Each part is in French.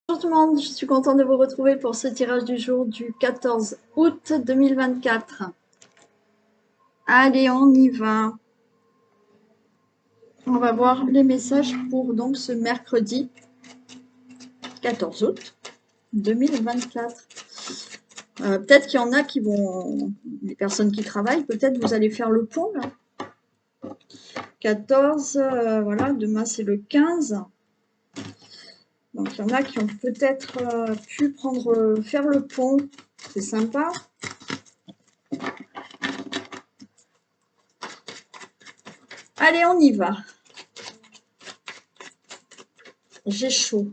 Bonjour tout le monde, je suis contente de vous retrouver pour ce tirage du jour du 14 août 2024. Allez, on y va. On va voir les messages pour donc ce mercredi 14 août 2024. Peut-être qu'il y en a qui vont, les personnes qui travaillent, peut-être vous allez faire le pont là. 14, voilà, demain c'est le 15. Donc il y en a qui ont peut-être pu faire le pont, c'est sympa. Allez, on y va. J'ai chaud,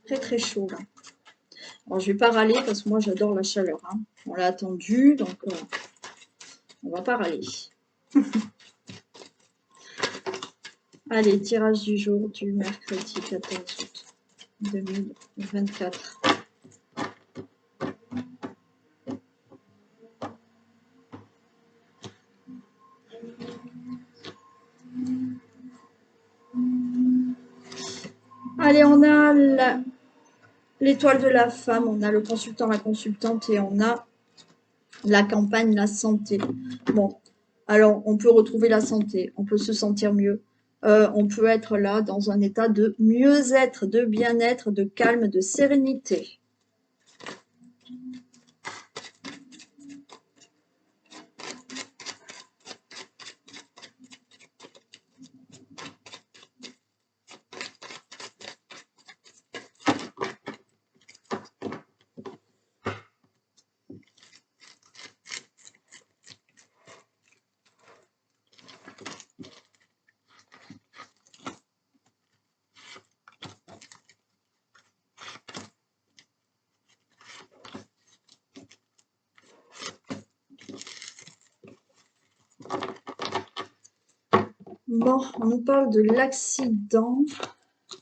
très très chaud là. Alors, je vais pas râler parce que moi j'adore la chaleur. Hein. On l'a attendu, donc on va pas râler. Allez, tirage du jour du mercredi 14 août 2024. Allez, on a l'étoile de la femme, on a le consultant, la consultante et on a la campagne, la santé. Bon, alors on peut retrouver la santé, on peut se sentir mieux. On peut être là dans un état de mieux-être, de bien-être, de calme, de sérénité. Bon, on nous parle de l'accident.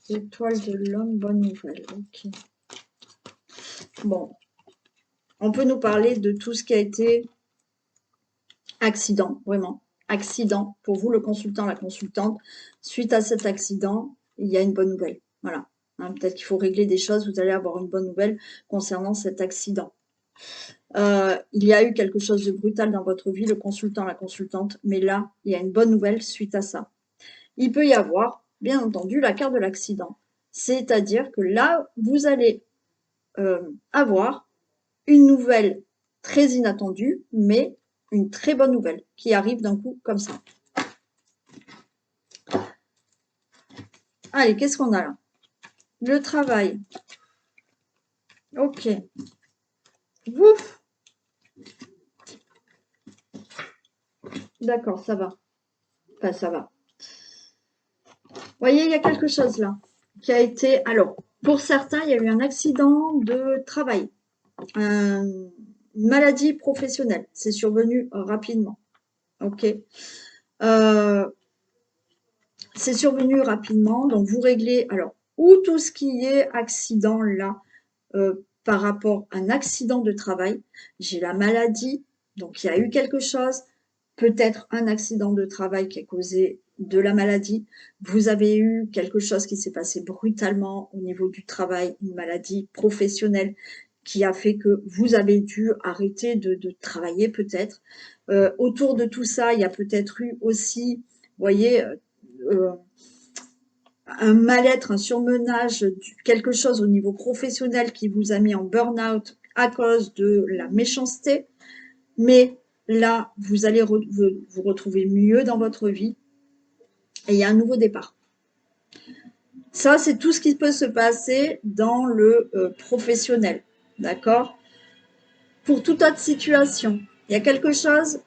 Étoile de l'homme, bonne nouvelle. Ok. Bon, on peut nous parler de tout ce qui a été accident, vraiment. Accident. Pour vous, le consultant, la consultante, suite à cet accident, il y a une bonne nouvelle. Voilà. Hein, peut-être qu'il faut régler des choses, vous allez avoir une bonne nouvelle concernant cet accident. Il y a eu quelque chose de brutal dans votre vie, le consultant, la consultante, mais là, il y a une bonne nouvelle suite à ça. Il peut y avoir, bien entendu, la carte de l'accident. C'est-à-dire que là, vous allez avoir une nouvelle très inattendue, mais une très bonne nouvelle qui arrive d'un coup comme ça. Allez, qu'est-ce qu'on a là? Le travail. Ok. Ouf. D'accord, ça va. Enfin, ça va. Vous voyez, il y a quelque chose là qui a été... Alors, pour certains, il y a eu un accident de travail. Une maladie professionnelle. C'est survenu rapidement. Ok. C'est survenu rapidement. Donc, vous réglez... Alors, ou tout ce qui est accident là, par rapport à un accident de travail. J'ai la maladie, donc il y a eu quelque chose, peut-être un accident de travail qui a causé de la maladie. Vous avez eu quelque chose qui s'est passé brutalement au niveau du travail, une maladie professionnelle qui a fait que vous avez dû arrêter de travailler peut-être. Autour de tout ça, il y a peut-être eu aussi, vous voyez, un mal-être, un surmenage, quelque chose au niveau professionnel qui vous a mis en burn-out à cause de la méchanceté. Mais là, vous allez vous retrouver mieux dans votre vie et il y a un nouveau départ. Ça, c'est tout ce qui peut se passer dans le professionnel. D'accord? Pour toute autre situation, il y a quelque chose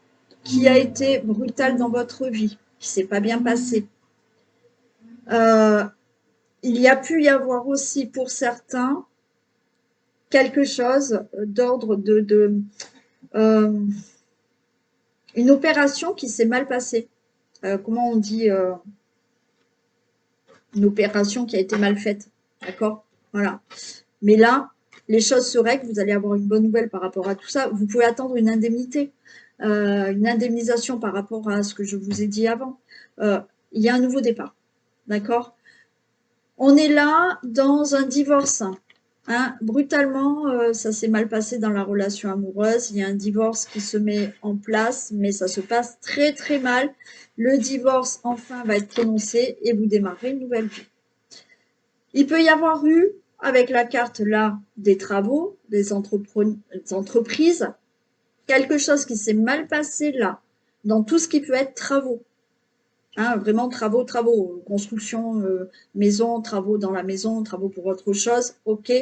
qui a été brutal dans votre vie, qui ne s'est pas bien passé. Il y a pu y avoir aussi pour certains quelque chose d'ordre une opération qui s'est mal passée. Comment on dit une opération qui a été mal faite. D'accord? Voilà. Mais là, les choses se règlent, vous allez avoir une bonne nouvelle par rapport à tout ça. Vous pouvez attendre une indemnité, une indemnisation par rapport à ce que je vous ai dit avant. Il y a un nouveau départ. D'accord? On est là dans un divorce. Hein, brutalement, ça s'est mal passé dans la relation amoureuse. Il y a un divorce qui se met en place, mais ça se passe très très mal. Le divorce, enfin, va être prononcé et vous démarrez une nouvelle vie. Il peut y avoir eu, avec la carte là, des travaux, des entreprises, quelque chose qui s'est mal passé là, dans tout ce qui peut être travaux. Hein, vraiment travaux, construction, maison, travaux dans la maison, travaux pour autre chose, ok.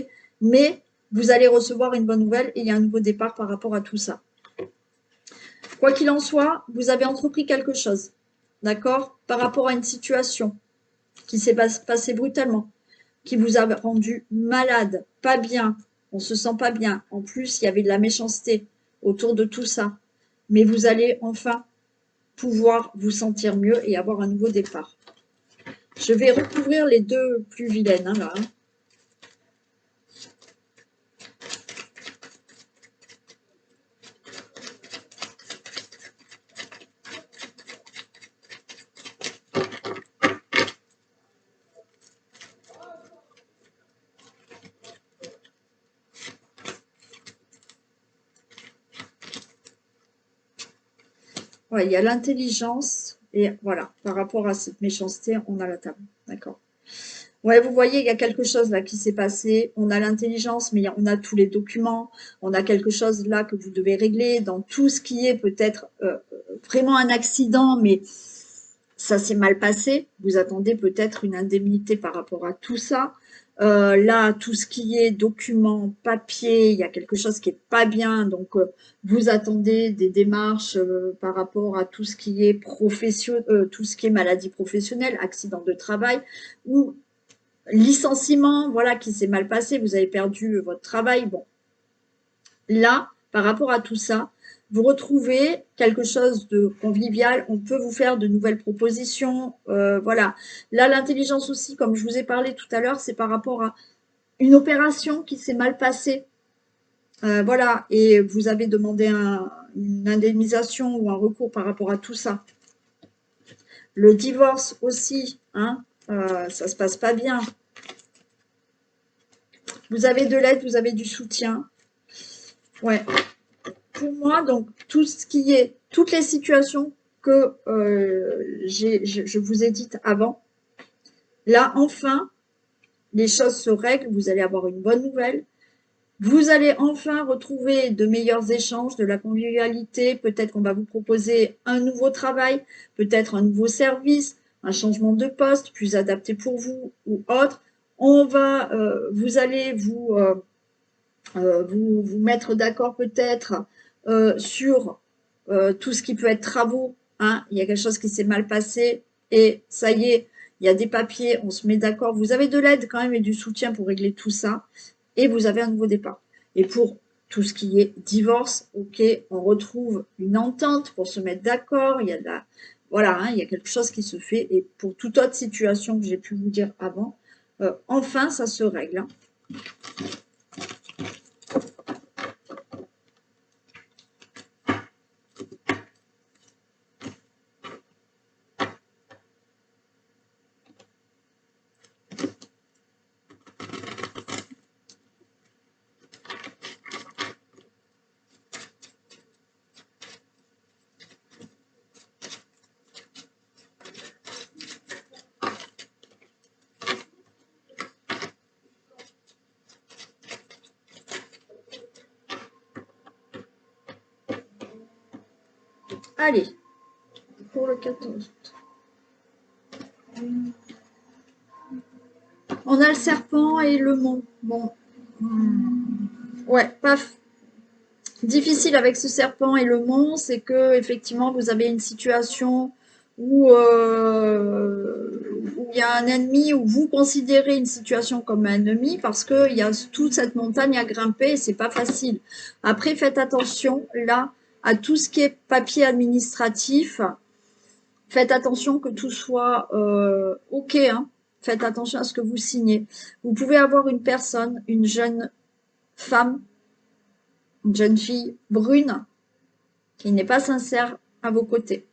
Mais vous allez recevoir une bonne nouvelle et il y a un nouveau départ par rapport à tout ça. Quoi qu'il en soit, vous avez entrepris quelque chose, d'accord, par rapport à une situation qui s'est passée brutalement, qui vous a rendu malade, pas bien, on se sent pas bien. En plus, il y avait de la méchanceté autour de tout ça. Mais vous allez enfin pouvoir vous sentir mieux et avoir un nouveau départ. Je vais recouvrir les deux plus vilaines, hein, là. Ouais, il y a l'intelligence et voilà, par rapport à cette méchanceté, on a la table. D'accord. Ouais, vous voyez, il y a quelque chose là qui s'est passé. On a l'intelligence, mais on a tous les documents. On a quelque chose là que vous devez régler dans tout ce qui est peut-être vraiment un accident, mais ça s'est mal passé. Vous attendez peut-être une indemnité par rapport à tout ça. Là, tout ce qui est documents, papier, il y a quelque chose qui est pas bien. Donc, vous attendez des démarches par rapport à tout ce qui est tout ce qui est maladie professionnelle, accident de travail ou licenciement, voilà, qui s'est mal passé. Vous avez perdu votre travail. Bon, là, par rapport à tout ça, vous retrouvez quelque chose de convivial, on peut vous faire de nouvelles propositions, voilà. Là, l'intelligence aussi, comme je vous ai parlé tout à l'heure, c'est par rapport à une opération qui s'est mal passée, voilà, et vous avez demandé une indemnisation ou un recours par rapport à tout ça. Le divorce aussi, hein, ça se passe pas bien. Vous avez de l'aide, vous avez du soutien. Ouais, pour moi, donc, tout ce qui est, toutes les situations que je vous ai dites avant, là, enfin, les choses se règlent, vous allez avoir une bonne nouvelle. Vous allez enfin retrouver de meilleurs échanges, de la convivialité. Peut-être qu'on va vous proposer un nouveau travail, peut-être un nouveau service, un changement de poste plus adapté pour vous ou autre. Vous allez vous mettre d'accord peut-être sur tout ce qui peut être travaux. Hein. Il y a quelque chose qui s'est mal passé et ça y est, il y a des papiers, on se met d'accord. Vous avez de l'aide quand même et du soutien pour régler tout ça et vous avez un nouveau départ. Et pour tout ce qui est divorce, ok, on retrouve une entente pour se mettre d'accord. Il y a voilà, hein, il y a quelque chose qui se fait. Et pour toute autre situation que j'ai pu vous dire avant, enfin ça se règle. Hein. Allez, pour le 14. On a le serpent et le mont. Bon. Ouais, paf. Difficile avec ce serpent et le mont, c'est que effectivement vous avez une situation où il y a un ennemi, où vous considérez une situation comme un ennemi parce qu'il y a toute cette montagne à grimper et c'est pas facile. Après, faites attention là à tout ce qui est papier administratif. Faites attention que tout soit OK. Hein. Faites attention à ce que vous signez. Vous pouvez avoir une personne, une jeune femme, une jeune fille brune qui n'est pas sincère à vos côtés.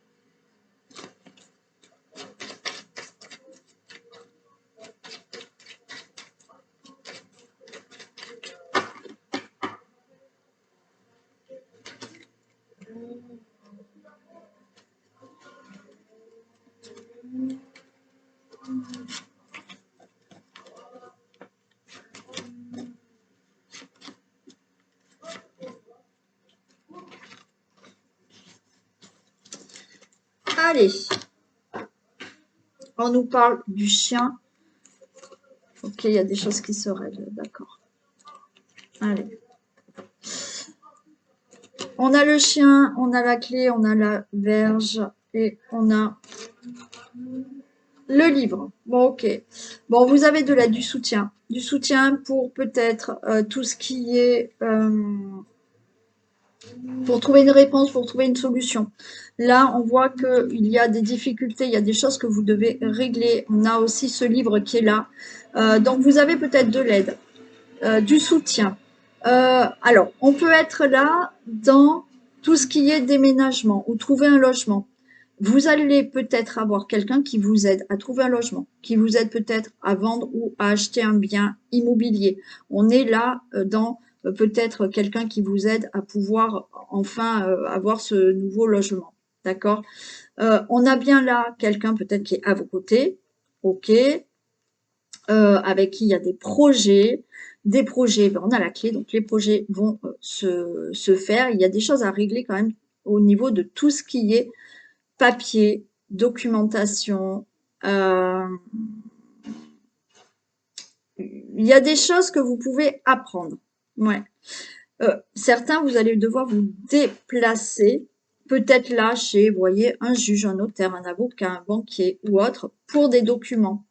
Allez, on nous parle du chien. Ok, il y a des choses qui se règlent, d'accord. Allez. On a le chien, on a la clé, on a la verge et on a le livre. Bon, ok. Bon, vous avez de l'aide, du soutien. Du soutien pour peut-être tout ce qui est... pour trouver une réponse, pour trouver une solution. Là, on voit qu'il y a des difficultés, il y a des choses que vous devez régler. On a aussi ce livre qui est là. Donc, vous avez peut-être de l'aide, du soutien. Alors, on peut être là dans tout ce qui est déménagement ou trouver un logement. Vous allez peut-être avoir quelqu'un qui vous aide à trouver un logement, qui vous aide peut-être à vendre ou à acheter un bien immobilier. On est là dans peut-être quelqu'un qui vous aide à pouvoir enfin avoir ce nouveau logement. D'accord? On a bien là quelqu'un peut-être qui est à vos côtés, ok, avec qui il y a des projets. Des projets, ben, on a la clé, donc les projets vont se faire. Il y a des choses à régler quand même au niveau de tout ce qui est papier, documentation. Il y a des choses que vous pouvez apprendre. Ouais. Certains, vous allez devoir vous déplacer, peut-être là chez, vous voyez, un juge, un notaire, un avocat, un banquier ou autre, pour des documents.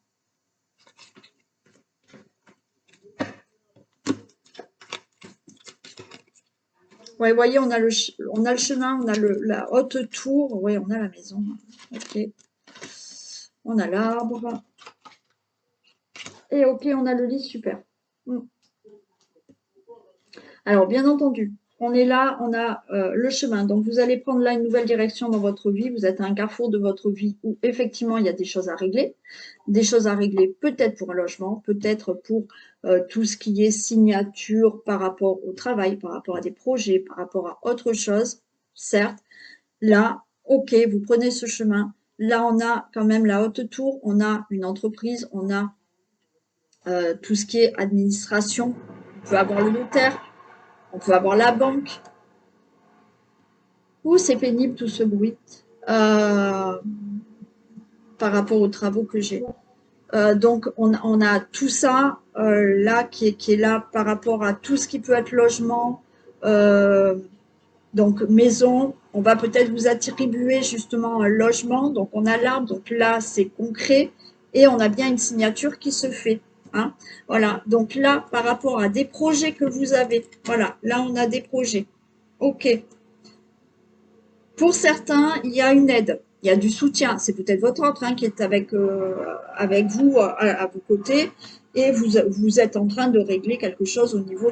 Ouais, vous voyez, on a le chemin, on a la haute tour, oui, on a la maison. Ok. On a l'arbre. Et ok, on a le lit, super. Alors, bien entendu, on est là, on a le chemin. Donc, vous allez prendre là une nouvelle direction dans votre vie. Vous êtes à un carrefour de votre vie où, effectivement, il y a des choses à régler. Des choses à régler peut-être pour un logement, peut-être pour tout ce qui est signature par rapport au travail, par rapport à des projets, par rapport à autre chose. Certes, là, ok, vous prenez ce chemin. Là, on a quand même la haute tour, on a une entreprise, on a tout ce qui est administration. On peut avoir le notaire, on peut avoir la banque. Ouh, c'est pénible tout ce bruit par rapport aux travaux que j'ai. Donc, on a tout ça là qui est là par rapport à tout ce qui peut être logement. Donc, maison, on va peut-être vous attribuer justement un logement. Donc, on a l'arbre. Donc là, c'est concret. Et on a bien une signature qui se fait. Hein. Voilà. Donc là, par rapport à des projets que vous avez, voilà, là, on a des projets. OK. Pour certains, il y a une aide, il y a du soutien. C'est peut-être votre autre qui est avec vous à vos côtés et vous êtes en train de régler quelque chose au niveau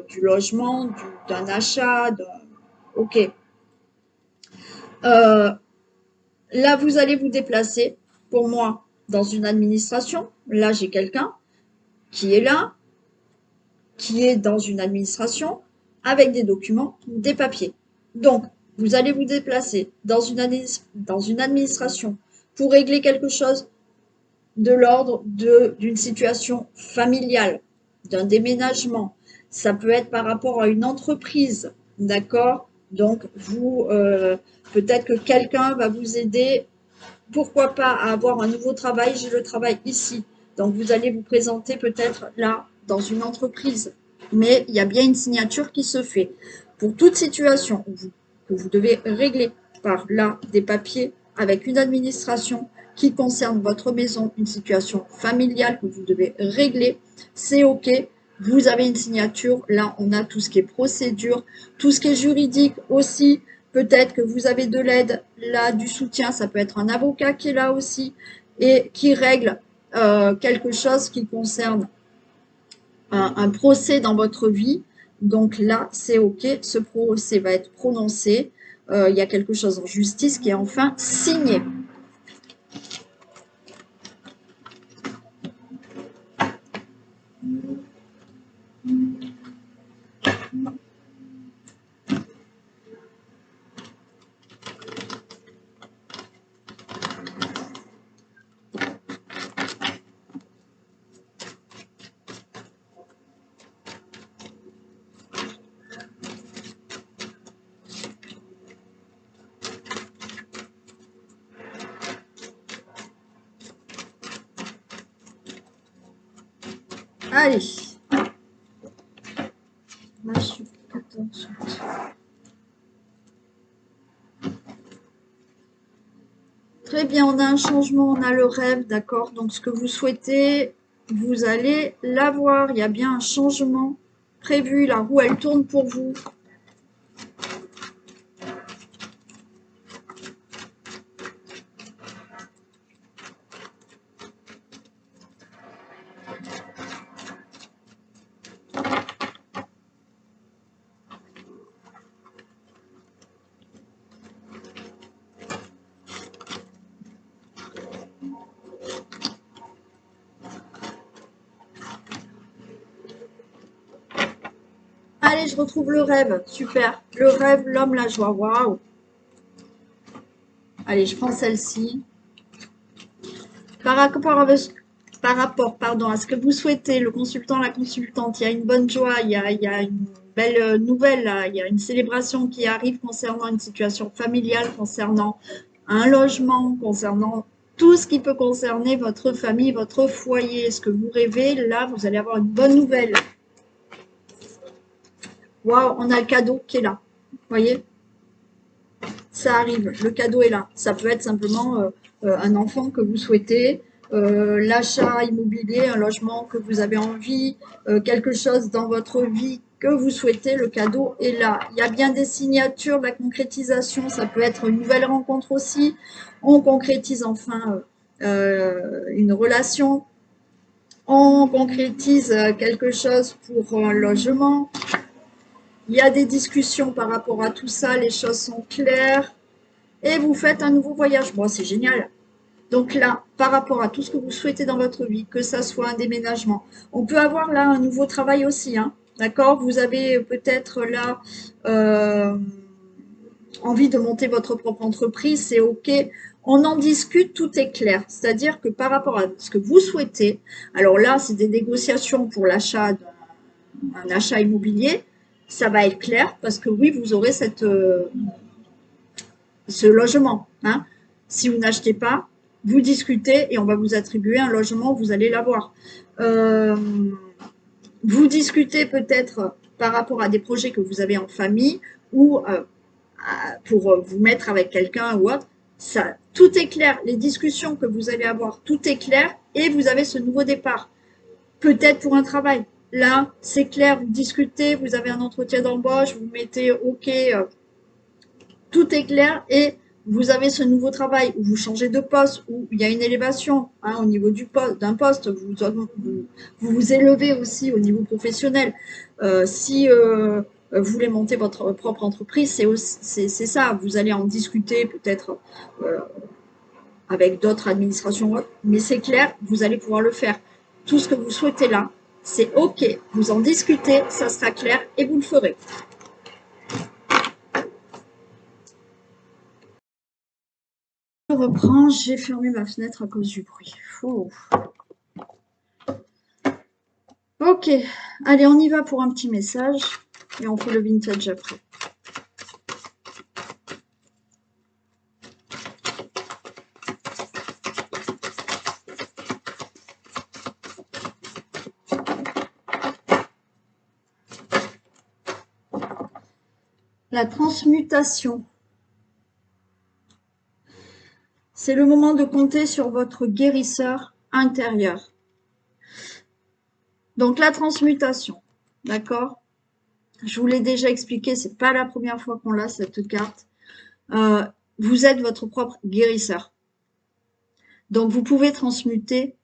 du logement, d'un achat. Ok. Là, vous allez vous déplacer, pour moi, dans une administration. Là, j'ai quelqu'un qui est là, qui est dans une administration avec des documents, des papiers. Donc, vous allez vous déplacer dans une administration pour régler quelque chose de l'ordre d'une situation familiale, d'un déménagement. Ça peut être par rapport à une entreprise, d'accord? Donc, peut-être que quelqu'un va vous aider, pourquoi pas, à avoir un nouveau travail. J'ai le travail ici. Donc, vous allez vous présenter peut-être là, dans une entreprise. Mais il y a bien une signature qui se fait. Pour toute situation que vous devez régler par là des papiers avec une administration qui concerne votre maison, une situation familiale que vous devez régler, c'est OK. Vous avez une signature. Là, on a tout ce qui est procédure, tout ce qui est juridique aussi. Peut-être que vous avez de l'aide, là, du soutien. Ça peut être un avocat qui est là aussi et qui règle quelque chose qui concerne un procès dans votre vie. Donc là, c'est OK. Ce procès va être prononcé. Il y a quelque chose en justice qui est enfin signé. Allez. Là, je suis 14 août. Très bien, on a un changement, on a le rêve, d'accord? Donc, ce que vous souhaitez, vous allez l'avoir. Il y a bien un changement prévu. La roue, elle tourne pour vous. Allez, je retrouve le rêve. Super. Le rêve, l'homme, la joie. Waouh. Allez, je prends celle-ci. Par rapport pardon, à ce que vous souhaitez, le consultant, la consultante, il y a une bonne joie, il y a une belle nouvelle, là, il y a une célébration qui arrive concernant une situation familiale, concernant un logement, concernant tout ce qui peut concerner votre famille, votre foyer. Ce que vous rêvez, là, vous allez avoir une bonne nouvelle. Waouh, on a le cadeau qui est là. Vous voyez? Ça arrive, le cadeau est là. Ça peut être simplement un enfant que vous souhaitez, l'achat immobilier, un logement que vous avez envie, quelque chose dans votre vie que vous souhaitez, le cadeau est là. Il y a bien des signatures, de la concrétisation, ça peut être une nouvelle rencontre aussi. On concrétise enfin une relation, on concrétise quelque chose pour un logement. Il y a des discussions par rapport à tout ça, les choses sont claires. Et vous faites un nouveau voyage. Bon, c'est génial. Donc là, par rapport à tout ce que vous souhaitez dans votre vie, que ça soit un déménagement, on peut avoir là un nouveau travail aussi, hein, d'accord? Vous avez peut-être là envie de monter votre propre entreprise, c'est OK. On en discute, tout est clair. C'est-à-dire que par rapport à ce que vous souhaitez, alors là, c'est des négociations pour l'achat d'un achat immobilier, ça va être clair parce que oui, vous aurez ce logement. Hein. Si vous n'achetez pas, vous discutez et on va vous attribuer un logement, vous allez l'avoir. Vous discutez peut-être par rapport à des projets que vous avez en famille ou pour vous mettre avec quelqu'un ou autre. Ça, tout est clair. Les discussions que vous allez avoir, tout est clair et vous avez ce nouveau départ. Peut-être pour un travail. Là, c'est clair, vous discutez, vous avez un entretien d'embauche, vous mettez OK, tout est clair et vous avez ce nouveau travail où vous changez de poste, où il y a une élévation hein, au niveau du poste, d'un poste, vous élevez aussi au niveau professionnel. Si vous voulez monter votre propre entreprise, c'est ça. Vous allez en discuter peut-être avec d'autres administrations, mais c'est clair, vous allez pouvoir le faire. Tout ce que vous souhaitez là, c'est OK. Vous en discutez, ça sera clair et vous le ferez. Je reprends, j'ai fermé ma fenêtre à cause du bruit. Oh. Ok, allez, on y va pour un petit message et on fait le vintage après. La transmutation. C'est le moment de compter sur votre guérisseur intérieur. Donc la transmutation, d'accord? Je vous l'ai déjà expliqué, c'est pas la première fois qu'on l'a cette carte. Vous êtes votre propre guérisseur. Donc vous pouvez transmuter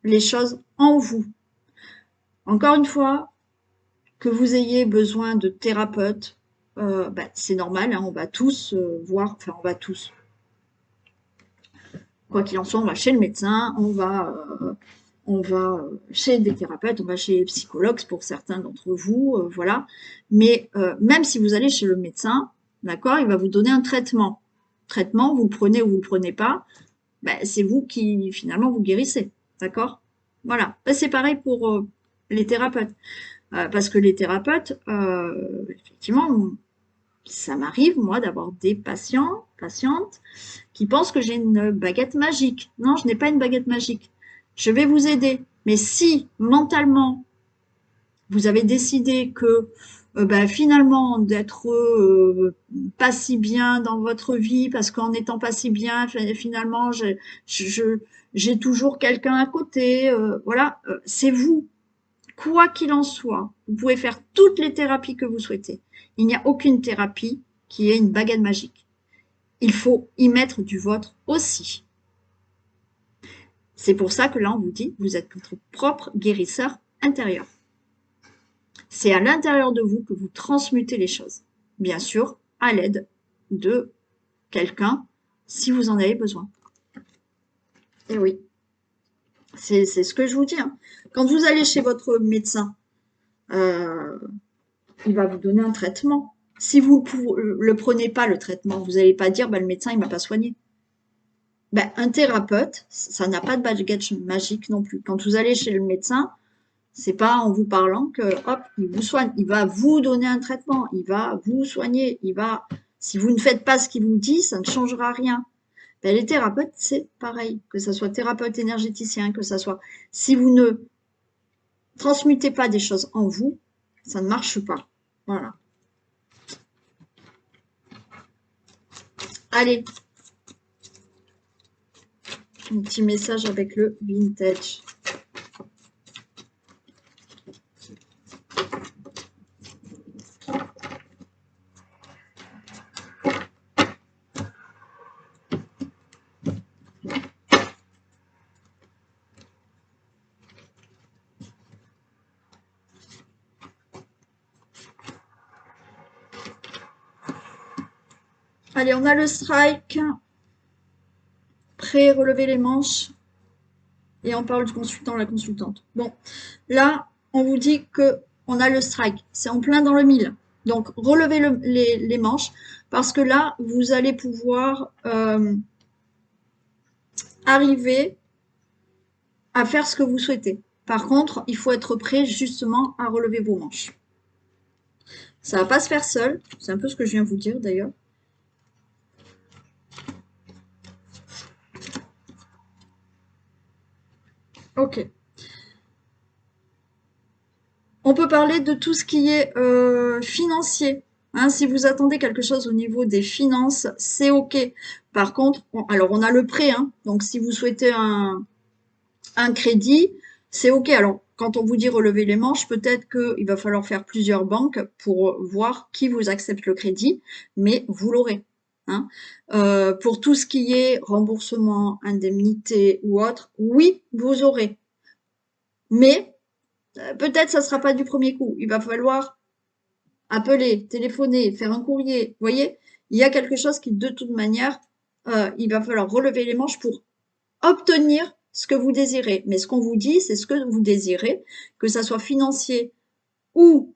les choses en vous. Encore une fois, que vous ayez besoin de thérapeute, c'est normal, hein, on va tous voir, enfin on va tous. Quoi qu'il en soit, on va chez le médecin, on va chez des thérapeutes, on va chez les psychologues pour certains d'entre vous, voilà. Mais même si vous allez chez le médecin, d'accord, il va vous donner un traitement. Traitement, vous le prenez ou vous le prenez pas, c'est vous qui finalement vous guérissez, d'accord? Voilà. C'est pareil pour les thérapeutes. Parce que les thérapeutes, effectivement, ça m'arrive, moi, d'avoir des patientes, qui pensent que j'ai une baguette magique. Non, je n'ai pas une baguette magique. Je vais vous aider, Mais si, mentalement, vous avez décidé que finalement d'être pas si bien dans votre vie parce qu'en étant pas si bien finalement j'ai toujours quelqu'un à côté, voilà, c'est vous, quoi qu'il en soit, vous pouvez faire toutes les thérapies que vous souhaitez, il n'y a aucune thérapie qui ait une baguette magique, il faut y mettre du vôtre aussi. C'est pour ça que là on vous dit vous êtes votre propre guérisseur intérieur. C'est à l'intérieur de vous que vous transmutez les choses. Bien sûr, à l'aide de quelqu'un, si vous en avez besoin. Et oui, c'est ce que je vous dis. Hein. Quand vous allez chez votre médecin, il va vous donner un traitement. Si vous ne le prenez pas, le traitement, vous n'allez pas dire le médecin il m'a pas soigné. Un thérapeute, ça n'a pas de baguette magique non plus. Quand vous allez chez le médecin, c'est pas en vous parlant que, hop, il vous soigne. Il va vous donner un traitement. Il va vous soigner. Si vous ne faites pas ce qu'il vous dit, ça ne changera rien. Les thérapeutes, c'est pareil. Que ça soit thérapeute énergéticien, que ça soit, si vous ne transmutez pas des choses en vous, ça ne marche pas. Voilà. Allez. Un petit message avec le vintage. Allez, on a le strike. Prêt, relever les manches. Et on parle du consultant, la consultante. Bon, là, on vous dit que on a le strike. C'est en plein dans le mille. Donc, relevez les manches parce que là, vous allez pouvoir arriver à faire ce que vous souhaitez. Par contre, il faut être prêt justement à relever vos manches. Ça ne va pas se faire seul. C'est un peu ce que je viens de vous dire d'ailleurs. Ok. On peut parler de tout ce qui est financier. Hein, si vous attendez quelque chose au niveau des finances, c'est OK. Par contre, alors on a le prêt. Hein, donc, si vous souhaitez un crédit, c'est OK. Alors, quand on vous dit relever les manches, peut-être qu'il va falloir faire plusieurs banques pour voir qui vous accepte le crédit, mais vous l'aurez. Hein. Pour tout ce qui est remboursement, indemnité ou autre, oui, vous aurez. Mais peut-être ça ne sera pas du premier coup. Il va falloir appeler, téléphoner, faire un courrier. Vous voyez, il y a quelque chose qui, de toute manière, il va falloir relever les manches pour obtenir ce que vous désirez. Mais ce qu'on vous dit, c'est ce que vous désirez, que ça soit financier ou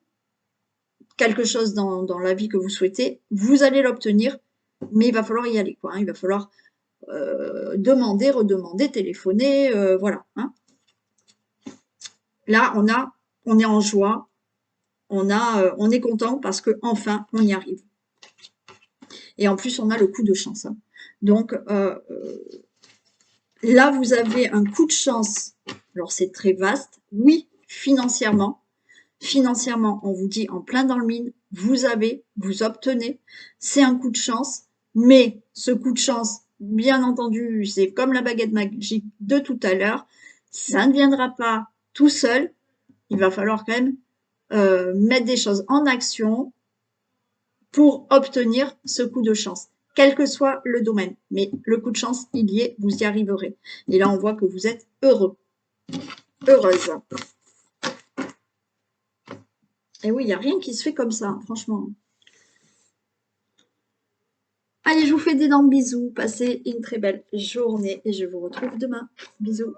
quelque chose dans la vie que vous souhaitez, vous allez l'obtenir, mais il va falloir y aller, quoi. Hein. Il va falloir demander, redemander, téléphoner, voilà. Hein. Là, on est en joie, on est content parce que enfin on y arrive. Et en plus, on a le coup de chance. Hein. Donc, là, vous avez un coup de chance. Alors, c'est très vaste. Oui, financièrement. Financièrement, on vous dit en plein dans le mine, vous obtenez. C'est un coup de chance. Mais ce coup de chance, bien entendu, c'est comme la baguette magique de tout à l'heure. Ça ne viendra pas tout seul. Il va falloir quand même mettre des choses en action pour obtenir ce coup de chance, quel que soit le domaine. Mais le coup de chance, il y est, vous y arriverez. Et là, on voit que vous êtes heureux, heureuse. Et oui, il n'y a rien qui se fait comme ça, franchement. Allez, je vous fais d'énormes bisous. Passez une très belle journée et je vous retrouve demain. Bisous.